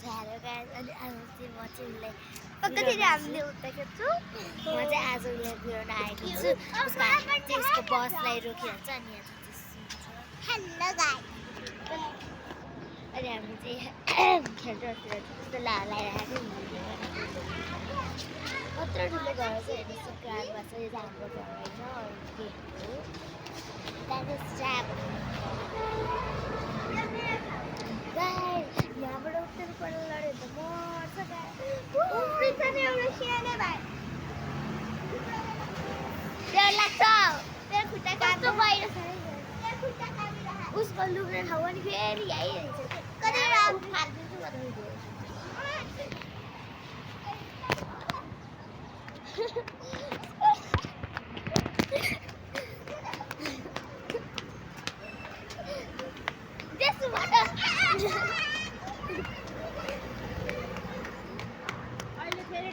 hello guys अनि आज चाहिँ म चाहिँ उसलाई कतिले हामीले उताको छु म चाहिँ आज उसलाई बिराउन आएको छु उसको हातमा चाहिँ यसको बसलाई रोकिहाल्छ अनि यहाँ चाहिँ हेलो गाइस अनि हामी चाहिँ खेल्दै त्यस्तो लगाइरहेको कत्रो ठुलो घर छ हेर्नुहोस् ग्राउन्डमा चाहिँ यो हाम्रो घर होइन अरू के हो द्याट इज ट्र्याप गाइस यहाँबाट उत्तर पल्ट लड्यो त मर्छ गाइस उफ्रिन्छ नि एउटा सानो भाइ डर लाग्छ मेरो खुट्टा कस्तो बाहिर छ मेरो खुट्टा कामिरहेको उसको लुग्ने ठाउँ पनि फेरि आइरहेछ कति रात फाट्दिन्छु म त्यसबाट अहिले फेरि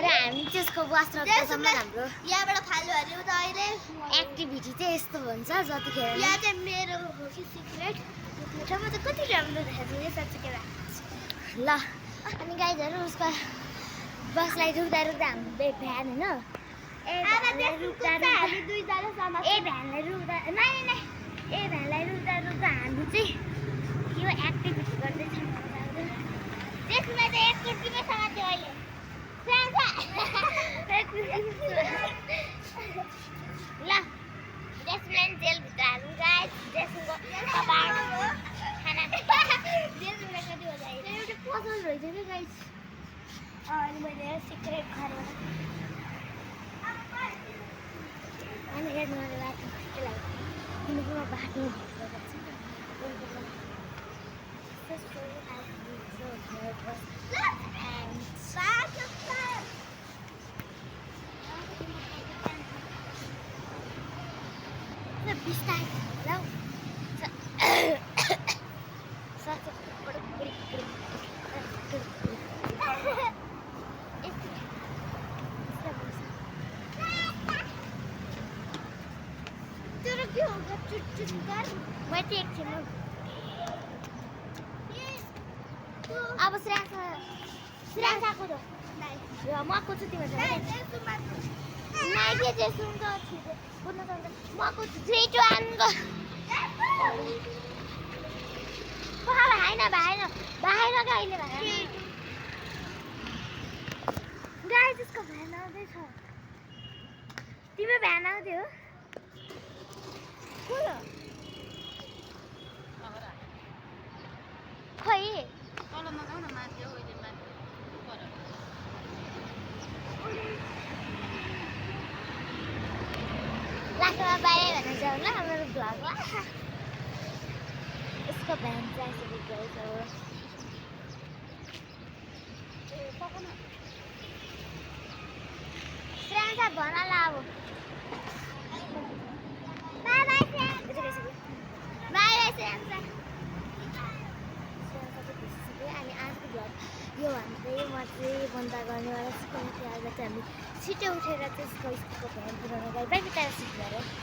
हामी त्यसको वस्त्रसम्म हाम्रो यहाँबाट फाल्यो भने त अहिले एक्टिभिटी चाहिँ यस्तो हुन्छ जतिखेर यहाँ चाहिँ मेरो हो कि सिक्रेट म चाहिँ कति राम्रो देखाएको छु यो साँच्चै ल अनि गाइजहरू उसको बसलाई रुक्दा रुक्दा हाम्रो भ्यान होइन ए भ्यानलाई रुक्दा हामी चाहिँ यो एक्टिभिटी गर्दैछौँ त्यसमा चाहिँ एक कुर्तीमै समात्यो अहिले ल जेसमिन जेलभित्र हाल्नु गाइस जेसमिनको कपाल खाना जेलभित्र कति हो गाइस एउटा पसल रहेछ क्या गाइस अनि मैले सिक्रेट घरमा अनि हेर्नु मलाई बाटो के लाग्यो किनकि म बाटो अब श्रेयांसाको दो मको छु तिम्रो नाइके जेसुनको छिटो बुझ्न सक्छ मको छु 3 2 1 गो भाइन कहिले भाइन गाइस यसको भ्यान आउँदैछ तिम्रो भ्यान आउँथ्यो खै तल नजाऊ न माथि हो अहिले माथि पर लाखमा बाहिर भन्न जाऊ ल हाम्रो भ्लगमा यसको भ्यान चाहिँ यसरी गएको श्रेयांसा भन ल अब बाई बाई श्रेयांसा अनि आजको भ्लग यो भन्दै म चाहिँ बन्द गर्नेवाला छु किनकि आज चाहिँ हामी छिटो उठेर चाहिँ स्कुलको भ्यान पुऱ्याउन गएँ बाई बिताएर सिक्नु